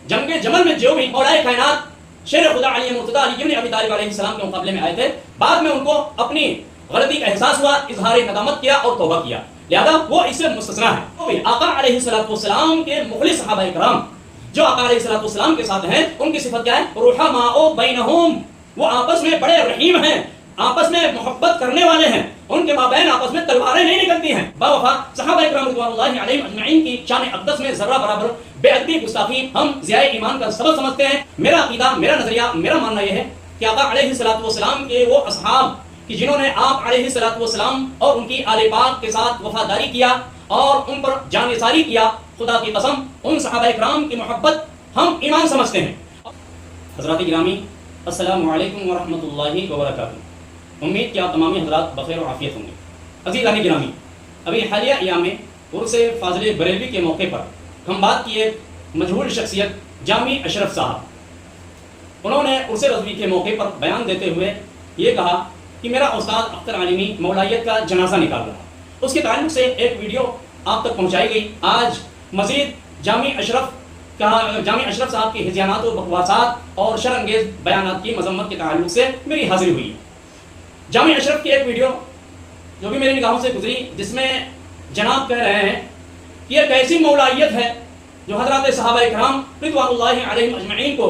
جنگ جمل میں جو بھی مولا کائنات شیر خدا علی مرتضی علی ابن ابی طالب علیہ السلام کے مقابلے میں آئے تھے، بعد میں ان کو اپنی غلطی کا احساس ہوا، اظہار ندامت کیا اور توبہ کیا، لہذا وہ اس سے مستثنیٰ ہے۔ آقا علیہ السلام کے مخلص صحابہ کرام جو آقا علیہ السلام کے ساتھ ہیں، ان کی صفت کیا ہے؟ رحماء بینہم، وہ آپس میں بڑے رحیم ہیں، آپس میں محبت کرنے والے ہیں، ان کے مابین آپس میں تلواریں نہیں نکلتی ہیں۔ باوفا صحابہ کرام رضوان اللہ علیہم اجمعین کی شان اقدس میں ذرہ برابر بے ادبی گستاخی ہم ضیاء ایمان کا سبب سمجھتے ہیں۔ میرا عقیدہ، میرا نظریہ، میرا ماننا یہ ہے کہ آقا علیہ السلام کے وہ اصحاب کہ جنہوں نے آپ علیہ السلام اور ان کی آل پاک کے ساتھ وفاداری کیا اور ان پر جان نثاری کیا، خدا کی قسم ان صحابہ کرام کی محبت ہم ایمان سمجھتے ہیں۔ حضرات گرامی، السلام علیکم ورحمۃ اللہ وبرکاتہ۔ امید کہ آپ تمامی حضرات بخیر و عافیت ہوں گے۔ عزیزان گرامی، ابھی حالیہ ایام میں عرس فاضل بریلوی کے موقع پر ہم بات کیے مجہول شخصیت جامی اشرف صاحب، انہوں نے عرس رضوی کے موقع پر بیان دیتے ہوئے یہ کہا کہ میرا استاد اختر عالمی مولائیت کا جنازہ نکال رہا، اس کے تعلق سے ایک ویڈیو آپ تک پہنچائی گئی۔ آج مزید جامی اشرف صاحب کی ہذیانات و بکواسات اور شرانگیز بیانات کی مذمت کے تعلق سے میری حاضری ہوئی۔ جامی اشرف کی ایک ویڈیو جو بھی میری نگاہوں سے گزری، جس میں جناب کہہ رہے ہیں کہ یہ کیسی مولائیت ہے جو حضرات صحابہ کرام رضوان اللہ علیہم اجمعین کو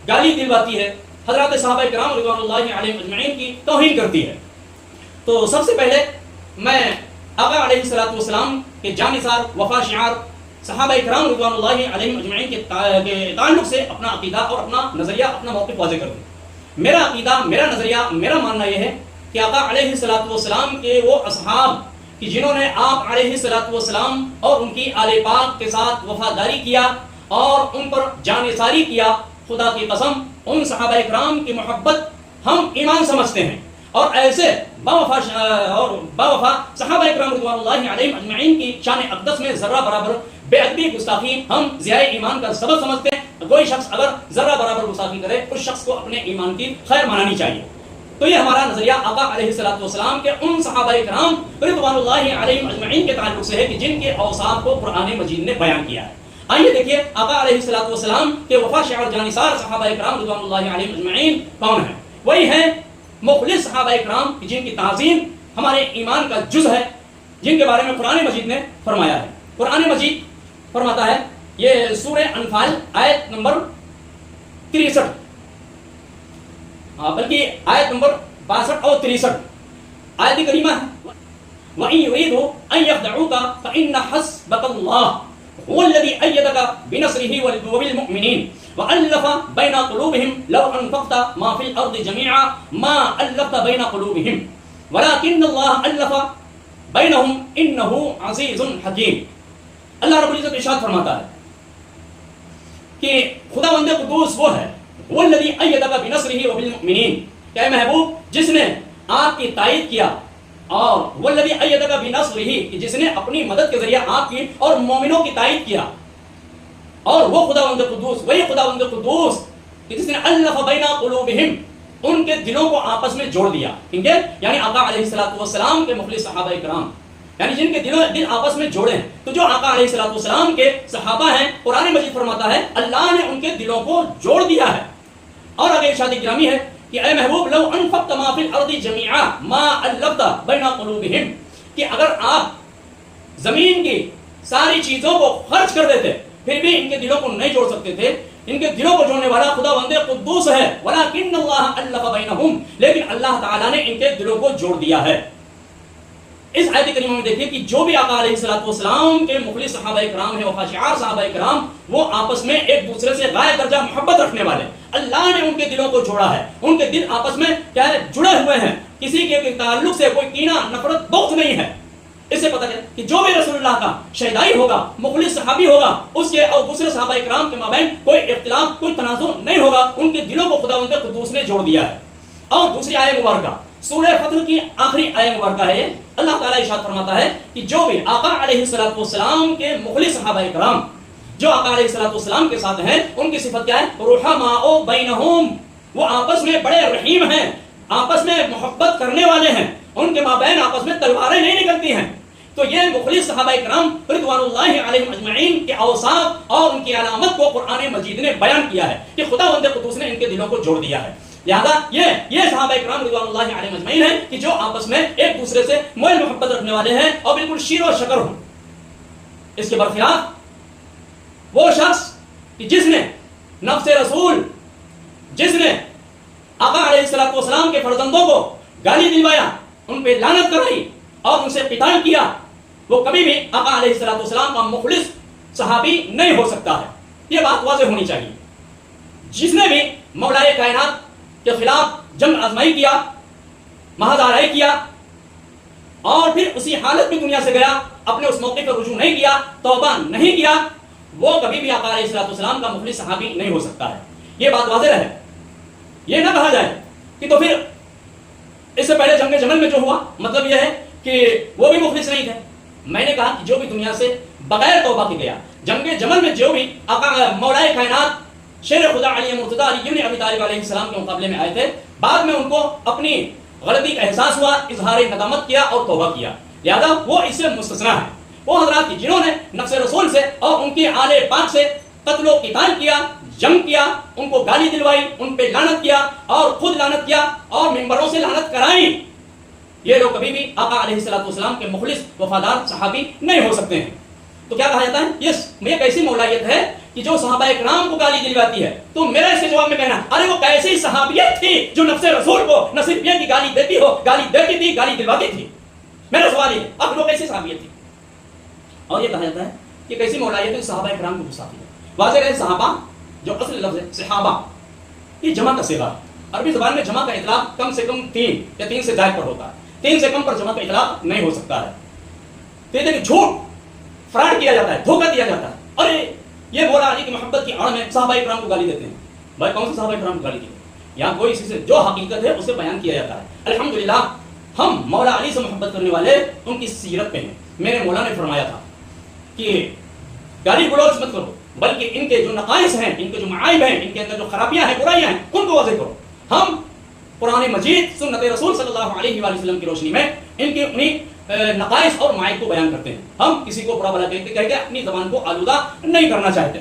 گالی دلواتی ہے، حضرات صحابہ کرام رضوان اللہ علیہم اجمعین کی توہین کرتی ہے۔ تو سب سے پہلے میں آقا علیہ السلام کے جانثار وفا شعار صحابہ کرام رضوان اللہ علیہم اجمعین کے تعلق سے اپنا عقیدہ اور اپنا نظریہ، اپنا موقف واضح کر دوں۔ میرا عقیدہ، میرا نظریہ، میرا ماننا یہ ہے کہ آقا علیہ السلام کے وہ اصحاب کہ جنہوں نے آپ علیہ السلام اور ان کی آل پاک کے ساتھ وفاداری کیا اور ان پر جان نثاری کیا، خدا کی قسم ان صحابہ کرام کی محبت ہم ایمان سمجھتے ہیں، اور ایسے باوفا صحابہ کرام رضوان اللہ علیہم اجمعین کی شان اقدس میں ذرہ برابر بے ادبی گستاخی ہم ضیاء ایمان کا سبب سمجھتے ہیں۔ کوئی شخص اگر ذرہ برابر گستاخی کرے، اس شخص کو اپنے ایمان کی خیر منانی چاہیے۔ تو یہ ہمارا نظریہ آقا علیہ السلام کے ان صحابہ کرام رضوان اللہ علیہم اجمعین کے تعلق سے ہے کہ جن کے اوصاف کو قرآن مجید نے بیان کیا ہے۔ آئیے دیکھیے آقا علیہ السلام کے وفا شعار جانثار صحابہ کرام رضوان اللہ علیہم اجمعین کون ہیں؟ وہی ہیں مخلص صحابہ کرام جن کی تعظیم ہمارے ایمان کا جز ہے، جن کے بارے میں قرآن مجید نے فرمایا ہے۔ قرآن مجید فرماتا ہے، یہ سورہ انفال آیت نمبر 63، بلکہ آیت نمبر 62 اور 63 آیت کریمہ ہے، وَإِن يُرِيدُوا أَن يَخْدَعُوكَ فَإِنَّ حَسْبَكَ اللَّهُ هُوَ الَّذِي أَيَّدَكَ بِنَصْرِهِ وَبِالْمُؤْمِنِينَ وَأَلَّفَ بَيْنَ قُلُوبِهِمْ لَوْ أَنفَقْتَ مَا فِي الْأَرْضِ جَمِيعًا مَا أَلَّفْتَ بَيْنَ قُلُوبِهِمْ وَلَكِنَّ اللَّهَ أَلَّفَ بَيْنَهُمْ إِنَّهُ عَزِيزٌ حَكِيمٌ۔ اللہ رب العزت ارشاد فرماتا ہے کہ خداوند قدوس وہ ہے، والذی ایدک بنصرہ وبالمؤمنین، کہ اے محبوب جس نے آپ کی تائید کیا، اور والذی ایدک بنصرہ، کہ جس نے اپنی مدد کے ذریعے آپ کی اور مومنوں کی تائید کیا، اور وہ خداوند قدوس، وہی خداوند قدوس کہ جس نے الف بین قلوبہم، ان کے دلوں کو آپس میں جوڑ دیا، ٹھیک ہے، یعنی آقا علیہ السلام کے مخلص صحابہ کرام، یعنی جن کے دل آپس میں جوڑے ہیں۔ تو جو آقا علیہ السلام کے صحابہ ہیں، قرآن مجید فرماتا ہے اللہ نے ان کے دلوں کو جوڑ دیا ہے۔ اور آگے ارشاد گرامی ہے کہ اے محبوب لو انفقت ما فی الارض جميعا ما الفت بین قلوبہم، کہ اگر آپ زمین کی ساری چیزوں کو خرچ کر دیتے پھر بھی ان کے دلوں کو نہیں جوڑ سکتے تھے۔ ان کے دلوں کو جوڑنے والا خداوند قدوس ہے، ولکن اللہ الف بینہم، لیکن اللہ تعالیٰ نے ان کے دلوں کو جوڑ دیا ہے۔ اس آیت کریمہ میں دیکھیے کہ جو بھی آقا علیہ السلام کے مخلص صحابہ کرام ہیں، وفا شعار صحابہ کرام، وہ آپس میں ایک دوسرے سے غایت درجہ محبت رکھنے والے، اللہ نے ان کے دلوں کو جوڑا ہے، ان کے دل آپس میں کیا ہے، جڑے ہوئے ہیں، کسی کے تعلق سے کوئی کینہ نفرت بغض نہیں ہے۔ اس سے پتہ چلا کہ جو بھی رسول اللہ کا شہدائی ہوگا، مخلص صحابی ہوگا، اس کے اور دوسرے صحابہ کرام کے مابین کوئی اختلاف، کوئی تنازع نہیں ہوگا، ان کے دلوں کو خداوند قدوس نے جوڑ دیا ہے۔ اور دوسری آیت مبارکہ سورہ فتح کی آخری آیت مبارکہ ہے، اللہ تعالیٰ ارشاد فرماتا ہے کہ جو بھی آقا علیہ السلام کے مخلص صحابہ کرام جو آقا علیہ السلام کے ساتھ ہیں، ان کی صفت کیا ہے؟ رحماء بینہم، وہ آپس میں بڑے رحیم ہیں، آپس میں محبت کرنے والے ہیں، ان کے مابین آپس میں تلواریں نہیں نکلتی ہیں۔ تو یہ مخلص صحابہ کرام رضوان اللہ علیہم اجمعین کے اوصاف اور ان کی علامت کو قرآن مجید نے بیان کیا ہے کہ خداوند قدوس نے ان کے دلوں کو جوڑ دیا ہے. لہذا یہ صحابہ کرام رضوان اللہ علیہم اجمعین ہیں کہ جو آپس میں ایک دوسرے سے موئل محبت رکھنے والے ہیں اور بالکل شیر و شکر ہوں. اس کے برخلاف وہ شخص کہ جس نے نفس رسول، جس نے آقا علیہ الصلوۃ والسلام کے فرزندوں کو گالی دلوایا، ان پہ لعنت کرائی اور ان سے قتال کیا، وہ کبھی بھی آقا علیہ الصلوۃ والسلام کا مخلص صحابی نہیں ہو سکتا ہے. یہ بات واضح ہونی چاہیے. جس نے بھی مولائے کائنات کے خلاف جنگ آزمائی کیا، محض آرائی کیا اور پھر اسی حالت میں دنیا سے گیا، اپنے اس موقع پر رجوع نہیں کیا، توبہ نہیں کیا، وہ کبھی بھی آقا علیہ الصلوۃ والسلام کا مخلص صحابی نہیں ہو سکتا ہے. یہ بات واضح رہے. یہ نہ کہا جائے کہ تو پھر اس سے پہلے جنگ جمل میں جو ہوا مطلب یہ ہے کہ وہ بھی مخلص نہیں تھے. میں نے کہا کہ جو بھی دنیا سے بغیر توبہ کے گیا، جنگ جمل میں جو بھی آقا مولائے کائنات شیر خدا علی مرتضیٰ علی ابن ابی طالب علیہ السلام کے مقابلے میں آئے تھے، بعد میں ان کو اپنی غلطی کا احساس ہوا، اظہار ندامت کیا اور توبہ کیا، لہذا وہ اس سے مستثنیٰ ہیں. وہ حضرات کی جنہوں نے نفس رسول سے اور ان کے آل پاک سے قتل و قتال کیا، جنگ کیا، ان کو گالی دلوائی، ان پہ لعنت کیا اور خود لعنت کیا اور منبروں سے لعنت کرائی، یہ لوگ کبھی بھی آقا علیہ الصلوۃ والسلام کے مخلص وفادار صحابی نہیں ہو سکتے ہیں. تو کیا کہا جاتا ہے؟ یہ ایک ایسی مولائیت ہے کہ جو صحابہ کرام کو گالی دلواتی ہے. تو میرا اس کے جواب میں کہنا، ارے وہ کیسی صحابیت تھی جو نفس رسول کو نہ صرف یہ کی گالی دیتی ہو، گالی دیتی تھی، گالی دلواتی تھی. میرا سوال یہ، اب وہ کیسی صحابیت تھی؟ اور یہ کہا جاتا ہے کہ کیسی مولائیت ہے صحابہ کرام کو گستاخی ہے. واضح رہے، صحابہ جو اصل لفظ ہے صحابہ، یہ جمع کا صیغہ ہے. عربی زبان میں جمع کا اطلاق کم سے کم 3 یا 3 سے زائد پر ہوتا ہے. 3 سے کم پر جمع کا اطلاق نہیں ہو سکتا ہے. کہتے ہیں جھوٹ، فراڈ کیا جاتا ہے، دھوکہ دیا جاتا ہے. ارے یہ مولا علی کی محبت کی آڑ میں صحابہ کرام کو گالی دیتے ہیں. بھائی کون سے صحابہ کرام کو گالی دی؟ یہاں کوئی اسی سے جو حقیقت ہے اسے بیان کیا جاتا ہے. الحمدللہ ہم مولا علی سے محبت کرنے والے ان کی سیرت پہ ہیں. میرے مولا نے فرمایا تھا کہ گالی گلوچ مت کرو، بلکہ ان کے جو نقائص ہیں، ان کے جو معائب ہیں، ان کے اندر جو خرابیاں ہیں، برائیاں ہیں، ان کو واضح کرو. ہم قرآن مجید، سنت رسول صلی اللہ علیہ وآلہ وسلم کی روشنی میں ان کی انہی نقائص اور معائب کو بیان کرتے ہیں. ہم کسی کو برا بھلا کہہ کے اپنی زبان کو آلودہ نہیں کرنا چاہتے.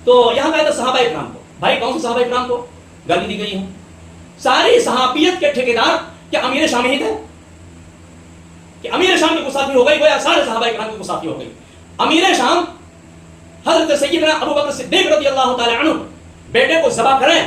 تو یہاں کہتے ہیں صحابہ اکرام کو. بھائی کون سے صحابہ اکرام کو گالی دی گئی ہے؟ ساری صحابیت کے ٹھیکیدار کیا امیر شام ہی تھے؟ کہ امیر شام کی گستاخی ہو گئی گویا سارے صحابہ اکرام کی گستاخی ہو گئی. امیر شام حضرت سیدنا ابو بکر صدیق رضی اللہ تعالی عنہ بیٹے کو ذبح کریں،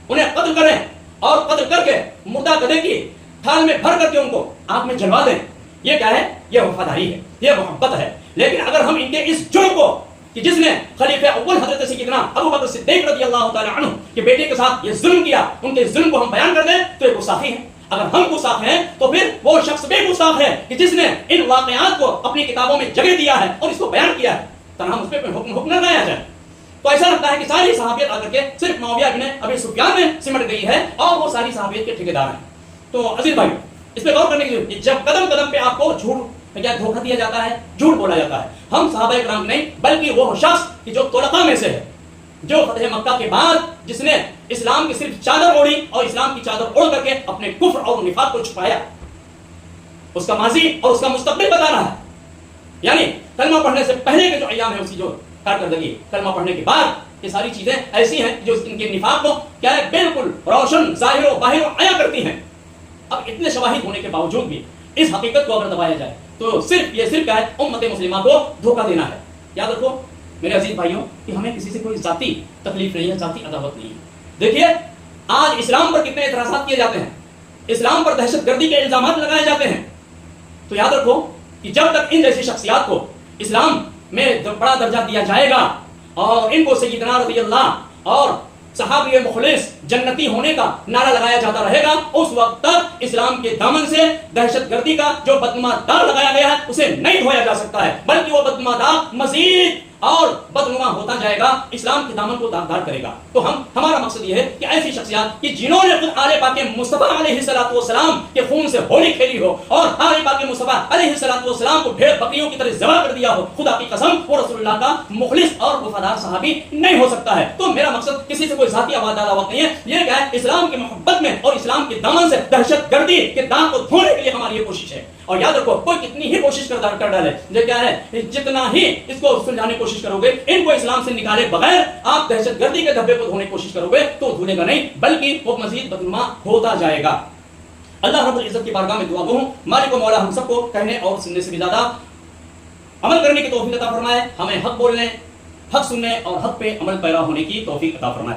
انہیں قتل کریں اور قتل کر کے مردہ گدھے کی تھال میں بھر کر کے ان کو آگ میں جلوا دیں. یہ کیا ہے؟ یہ وفاداری ہے، یہ محبت ہے. لیکن اگر ہم ان کے اس جرم کو کہ جس نے خلیفہ اول حضرت سیدنا ابو بکر صدیق رضی اللہ تعالی عنہ کے بیٹے کے ساتھ یہ ظلم کیا، ان کے ظلم کو ہم بیان کر دیں تو یہ گستاخی ہے. اگر ہم گستاخ ہیں تو پھر وہ شخص بھی گستاخ ہے کہ جس نے ان واقعات کو اپنی کتابوں میں جگہ دیا ہے اور اس کو بیان کیا ہے. تنہا اس پہ حکم نہ لایا جائے. تو ایسا لگتا ہے کہ ساری صحابیت آ کر کے صرف معاویہ بن ابی سفیان میں سمٹ گئی ہے اور وہ ساری صحابیت کے ٹھیکیدار ہیں. تو عزیز بھائی اس پہ غور کرنے کی ضرورت ہے. جب قدم قدم پہ آپ کو جھوٹ یا دھوکہ دیا جاتا ہے، جھوٹ بولا جاتا ہے، ہم صحابہ کرام نہیں بلکہ وہ شخص کہ جو طلقاء میں سے ہے، جو فتح مکہ کے بعد جس نے اسلام کی صرف چادر اوڑھی اور اسلام کی چادر اوڑھ کر کے اپنے کفر اور نفاق کو چھپایا، اس کا ماضی اور اس کا مستقبل بتا رہا ہے. یعنی کلمہ پڑھنے سے پہلے کے جو ایام ہے اس کی جو کارکردگی، کلمہ پڑھنے کے بعد یہ ساری چیزیں ایسی ہیں جو ان کے نفاق کو کیا ہے بالکل روشن ظاہر و باہر و عیاں کرتی ہیں. اب اتنے شواہد ہونے کے باوجود بھی اس حقیقت کو اگر دبایا جائے تو صرف کیا ہے امت مسلمہ کو دھوکہ دینا ہے. یاد رکھو میرے عزیز بھائیوں کہ ہمیں کسی سے کوئی ذاتی تکلیف نہیں ہے، ذاتی عداوت نہیں ہے. دیکھیے آج اسلام پر کتنے اعتراضات کیے جاتے ہیں، اسلام پر دہشت گردی کے الزامات لگائے جاتے ہیں. تو یاد رکھو کہ جب تک ان جیسی شخصیات کو اسلام میں بڑا درجہ دیا جائے گا اور ان کو سیدنا رضی اللہ اور صحابی مخلص جنتی ہونے کا نعرہ لگایا جاتا رہے گا، اس وقت تک اسلام کے دامن سے دہشت گردی کا جو بدنما داغ لگایا گیا ہے اسے نہیں دھویا جا سکتا ہے، بلکہ وہ بدنما داغ مزید اور بدنما ہوتا جائے گا، اسلام کے دامن کو داغدار کرے گا. تو ہمارا مقصد یہ ہے کہ ایسی شخصیات کہ جنہوں نے خود آل پاک مصطفیٰ علیہ الصلوۃ والسلام کے خون سے ہولی کھیلی ہو اور آل پاک مصطفیٰ علیہ الصلوۃ والسلام کو بھیڑ بکریوں کی طرح ذبح کر دیا ہو، خدا کی قسم وہ رسول اللہ کا مخلص اور وفادار صحابی نہیں ہو سکتا ہے. تو میرا مقصد کسی سے کوئی ذاتی عداوت نہیں ہے، یہ کیا ہے اسلام کی محبت میں اور اسلام کے دامن سے دہشت گردی کے داغ کو دھونے کے لیے ہماری یہ کوشش ہے. اور یاد رکھو کوئی کتنی ہی کوشش کر ڈالے جو کیا ہے جتنا ہی اس کو سلجھانے کی کوشش کرو گے ان کو اسلام سے نکالے بغیر آپ دہشت گردی کے دھبے کو دھونے کی کوشش کرو گے تو دھلے گا نہیں بلکہ وہ مزید بدنما ہوتا جائے گا. اللہ رب العزت کی بارگاہ میں دعا گو ہوں مالک و مولا ہم سب کو کہنے اور سننے سے بھی زیادہ عمل کرنے کی توفیق عطا فرمائے. ہمیں حق بولنے حق سننے اور حق پہ عمل پیرا ہونے کی توفیق عطا فرمائے.